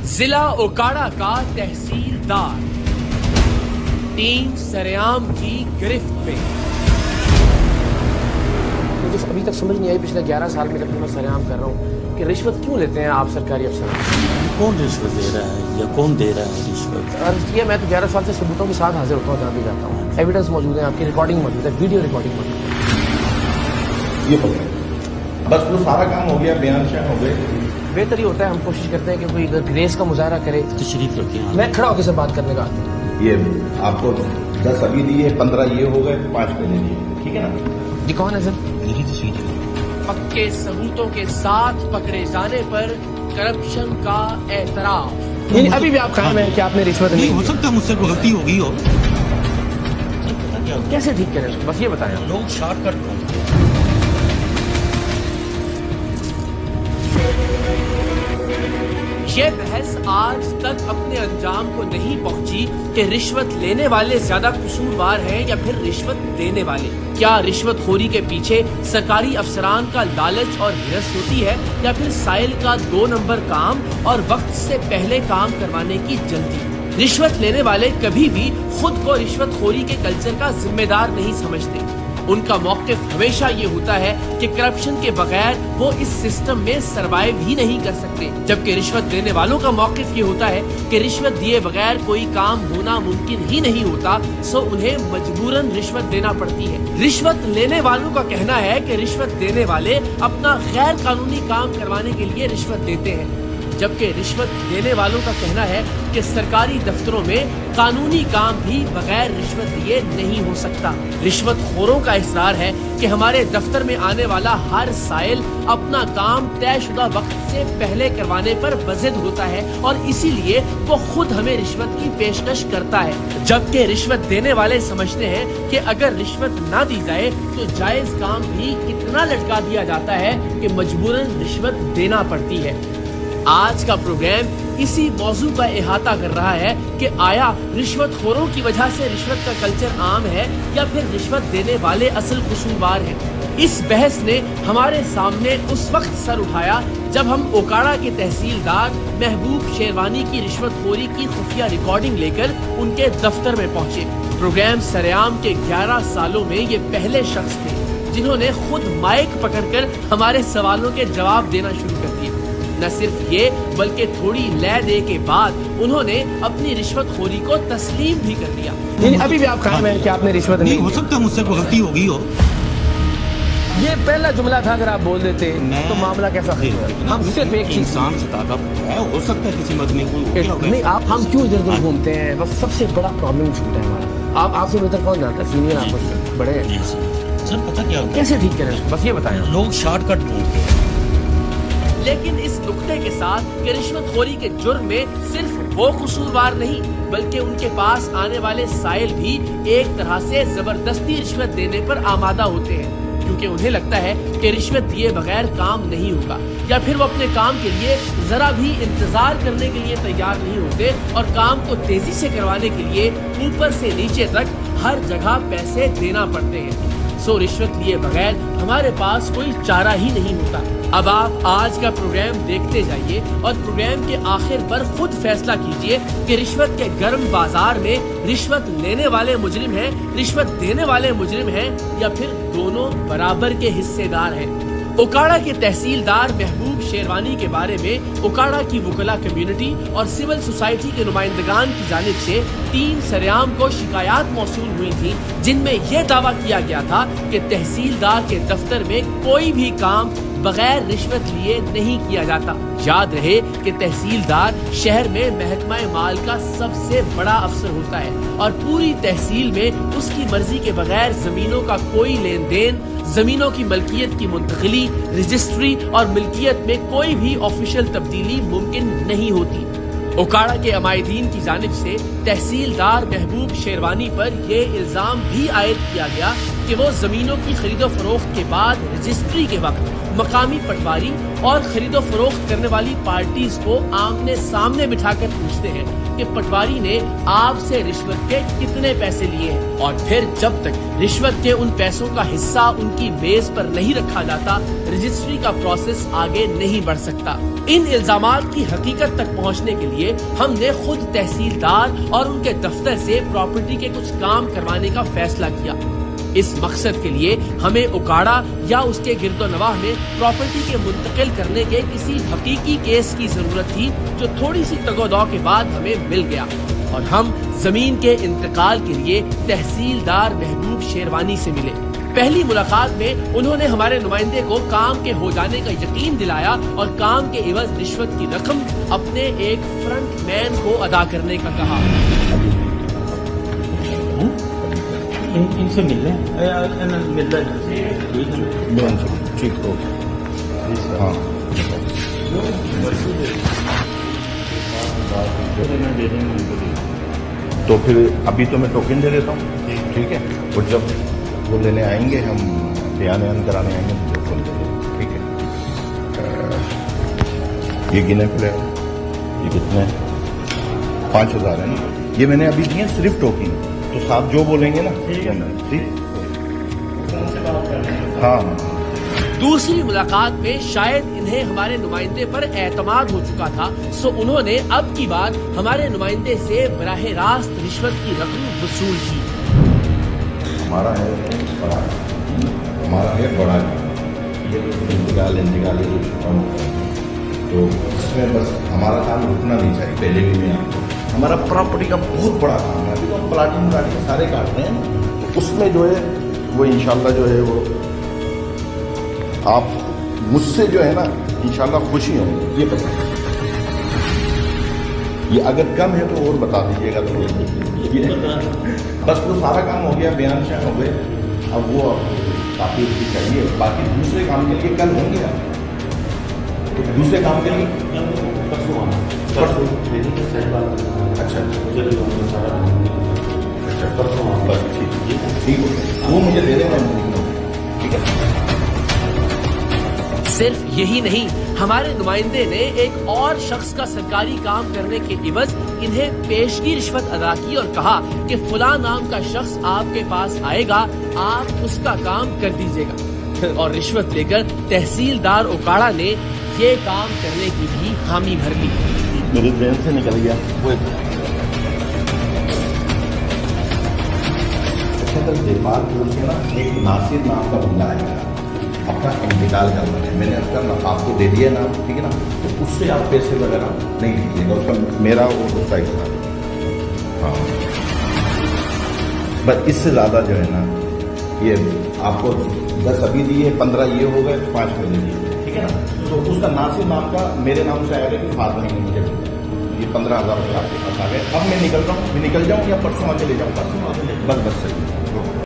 जिला ओकाड़ा का तहसीलदार टीम सरेआम की गिरफ्त में। मुझे अभी तक समझ नहीं आई पिछले 11 साल में जब मैं सरेआम कर रहा हूँ कि रिश्वत क्यों लेते हैं आप सरकारी अफसर। कौन रिश्वत दे रहा है या कौन दे रहा है रिश्वत? अर्ज किया, मैं तो 11 साल से सबूतों के साथ हाजिर होता हूँ जहाँ भी जाता हूँ। एविडेंस मौजूद है, आपकी रिकॉर्डिंग मौजूद है, वीडियो रिकॉर्डिंग मौजूद है। ये पकड़े बस वो सारा काम हो गया, बयान शाह हो गए। बेहतर ही होता है, हम कोशिश करते हैं कि कोई अगर ग्रेस का मुजाहरा करे। तशरीफ रखिए। मैं खड़ा होकर से बात करने का। ये आपको 10 अभी दिए, 15 ये हो गए, 5 पहले दिए, ठीक है ना? जी कौन है सर? मेरी तस्वीर है। पक्के सबूतों के साथ पकड़े जाने पर करप्शन का एतराफ। नहीं, अभी भी आप कायम है कि आपने रिश्वत नहीं हो सकता मुझसे कोई गलती हो गई हो। कैसे ठीक करें उसको, बस ये बताएं। लोग शॉर्टकट ढूंढते। ये बहस आज तक अपने अंजाम को नहीं पहुंची कि रिश्वत लेने वाले ज्यादा कसूरवार हैं या फिर रिश्वत देने वाले। क्या रिश्वतखोरी के पीछे सरकारी अफसरान का लालच और हिरस होती है या फिर साइल का 2 नंबर काम और वक्त से पहले काम करवाने की जल्दी। रिश्वत लेने वाले कभी भी खुद को रिश्वतखोरी के कल्चर का जिम्मेदार नहीं समझते। उनका मौक़िफ़ हमेशा ये होता है कि करप्शन के बगैर वो इस सिस्टम में सरवाइव ही नहीं कर सकते, जबकि रिश्वत देने वालों का मौक़िफ़ ये होता है कि रिश्वत दिए बगैर कोई काम होना मुमकिन ही नहीं होता, सो उन्हें मजबूरन रिश्वत देना पड़ती है। रिश्वत लेने वालों का कहना है कि रिश्वत देने वाले अपना गैर कानूनी काम करवाने के लिए रिश्वत देते हैं, जबकि रिश्वत देने वालों का कहना है कि सरकारी दफ्तरों में कानूनी काम भी बगैर रिश्वत दिए नहीं हो सकता। रिश्वतखोरों का इसरार है कि हमारे दफ्तर में आने वाला हर साइल अपना काम तयशुदा वक्त से पहले करवाने पर बज़िद होता है और इसीलिए वो खुद हमें रिश्वत की पेशकश करता है, जबकि रिश्वत देने वाले समझते हैं कि अगर रिश्वत ना दी जाए तो जायज काम भी इतना लटका दिया जाता है कि मजबूरन रिश्वत देना पड़ती है। आज का प्रोग्राम इसी मौजू का इहाता कर रहा है कि आया रिश्वतखोरों की वजह से रिश्वत का कल्चर आम है या फिर रिश्वत देने वाले असल कसूरवार हैं। इस बहस ने हमारे सामने उस वक्त सर उठाया जब हम ओकाड़ा के तहसीलदार महबूब शेरवानी की रिश्वतखोरी की खुफिया रिकॉर्डिंग लेकर उनके दफ्तर में पहुंचे। प्रोग्राम सरेआम के 11 सालों में ये पहले शख्स थे जिन्होंने खुद माइक पकड़कर हमारे सवालों के जवाब देना शुरू कर दिए। न सिर्फ ये बल्कि थोड़ी लय दे के बाद उन्होंने अपनी रिश्वतखोरी को तस्लीम भी कर लिया। नहीं, अभी भी आप कायम है कि आपने रिश्वत नहीं हो सकता मुझसे कोई गलती हो गई हो। ये पहला जुमला था, अगर आप बोल देते तो मामला कैसा होता। हम सिर्फ एक इंसान से ताकत है, हो सकता है किसी मदनी को नहीं। आप हम क्यों इधर उधर घूमते हैं, बस सबसे बड़ा प्रॉब्लम छूटा है हमारा। आप आपसे बेहतर कौन जानता है, सीनियर आप बड़े हैं सर। पता क्या कैसे ठीक करें उसको, बस ये बताएं। लोग शॉर्टकट ढूंढते हैं। लेकिन इस नुक्ते के साथ कि रिश्वतखोरी के जुर्म में सिर्फ वो कसूरवार नहीं बल्कि उनके पास आने वाले साइल भी एक तरह से जबरदस्ती रिश्वत देने पर आमादा होते हैं, क्योंकि उन्हें लगता है कि रिश्वत दिए बगैर काम नहीं होगा या फिर वो अपने काम के लिए जरा भी इंतजार करने के लिए तैयार नहीं होते और काम को तेजी से करवाने के लिए ऊपर से नीचे तक हर जगह पैसे देना पड़ते हैं। सो रिश्वत लिए बगैर हमारे पास कोई चारा ही नहीं होता। अब आप आज का प्रोग्राम देखते जाइए और प्रोग्राम के आखिर पर खुद फैसला कीजिए कि रिश्वत के गर्म बाजार में रिश्वत लेने वाले मुजरिम हैं, रिश्वत देने वाले मुजरिम हैं या फिर दोनों बराबर के हिस्सेदार हैं। ओकाड़ा के तहसीलदार महबूब शेरवानी के बारे में ओकाड़ा की वकला कम्युनिटी और सिविल सोसाइटी के नुमाइंदगान की जानिब से टीम सरेआम को शिकायत मौसूल हुई थी, जिनमें यह दावा किया गया था कि तहसीलदार के दफ्तर में कोई भी काम बगैर रिश्वत लिए नहीं किया जाता। याद रहे कि तहसीलदार शहर में महकमा माल का सबसे बड़ा अफसर होता है और पूरी तहसील में उसकी मर्जी के बगैर जमीनों का कोई लेन देन, जमीनों की मलकियत की मुंतकिली, रजिस्ट्री और मिल्कियत में कोई भी ऑफिशियल तब्दीली मुमकिन नहीं होती। ओकाड़ा के अमायदीन की जानिब से तहसीलदार महबूब शेरवानी पर यह इल्जाम भी आयद किया गया कि वो जमीनों की खरीदो फरोख्त के बाद रजिस्ट्री के वक्त मकामी पटवारी और खरीदो फरोख्त करने वाली पार्टीज को आमने सामने बिठाकर पूछते हैं कि पटवारी ने आपसे रिश्वत के कितने पैसे लिए हैं, और फिर जब तक रिश्वत के उन पैसों का हिस्सा उनकी मेज पर नहीं रखा जाता, रजिस्ट्री का प्रोसेस आगे नहीं बढ़ सकता। इन इल्जामात की हकीकत तक पहुंचने के लिए हमने खुद तहसीलदार और उनके दफ्तर से प्रॉपर्टी के कुछ काम करवाने का फैसला किया। इस मकसद के लिए हमें उकाड़ा या उसके गिरदोनवाह में प्रॉपर्टी के मुंतकिल करने के किसी हकीकी केस की जरूरत थी, जो थोड़ी सी तगोदौ के बाद हमें मिल गया, और हम जमीन के इंतकाल के लिए तहसीलदार महबूब शेरवानी से मिले। पहली मुलाकात में उन्होंने हमारे नुमाइंदे को काम के हो जाने का यकीन दिलाया और काम के एवज रिश्वत की रकम अपने एक फ्रंट मैन को अदा करने का कहा। इनसे मिल रहे ठीक हो। हाँ तो फिर अभी तो मैं टोकन दे देता हूँ, ठीक है, और जब वो लेने आएंगे, हम बयान कराने आएंगे तो फोन दे देंगे, ठीक है। ये गिने पड़े, ये कितने 5,000 है ना, ये मैंने अभी दिए सिर्फ टोकन, तो साहब जो बोलेंगे ना ठीक है ना, ठीक। हाँ दूसरी मुलाकात में शायद इन्हें हमारे नुमाइंदे पर एतमाद हो चुका था, सो उन्होंने अब की बार हमारे नुमाइंदे से बराह रास्त रिश्वत की रकम वसूल की। हमारा है बड़ा, हमारा है बड़ा, ये इंतकाल ये तो इसमें बस हमारा काम रुकना नहीं चाहिए। पहले भी मैं आपको, हमारा प्रॉपर्टी का बहुत बड़ा काम है, अभी तो हम प्लाटिंग सारे काट रहे हैं, उसमें जो है वो इंशाल्लाह जो है वो आप मुझसे जो है ना इंशाल्लाह खुशी होंगे। ये पता, ये अगर कम है तो और बता दीजिएगा। तो ये बस वो सारा काम हो गया, बयान शाह हो गए, अब वो काफी चाहिए, बाकी दूसरे काम के लिए कल होंगे आप, तो दूसरे काम के लिए परसों अच्छा परसों बस ठीक हो, वो मुझे दे देना, ठीक है। सिर्फ यही नहीं, हमारे नुमाइंदे ने एक और शख्स का सरकारी काम करने के इवज इन्हें पेशगी रिश्वत अदा की और कहा कि फुला नाम का शख्स आपके पास आएगा, आप उसका काम कर दीजिएगा, और रिश्वत लेकर तहसीलदार उकाड़ा ने ये काम करने की भी हामी भर ली। मेरे ब्रेन से निकल गया वो नेपाल से ना, एक नासिर नाम का बंदा है, अपना इंतकाल करना है, मैंने उसका आपको दे दिया ना, ठीक है ना, तो उससे आप पैसे वगैरह नहीं लीजिएगा, उसका मेरा और उसका हिसाब। हाँ बस इससे ज़्यादा जो है ना, ये आपको 10 अभी दिए, 15 ये हो गए, 5 में दे दिए, ठीक है ना, तो उसका नासिर नाम का मेरे नाम से आएगा कि फादर नहीं मुझे ये 15,000 रुपये आपके पास आ गए। अब मैं निकल रहा हूँ, मैं निकल जाऊँ या परसों आके ले जाऊँ, परसों आके ले, बस सही।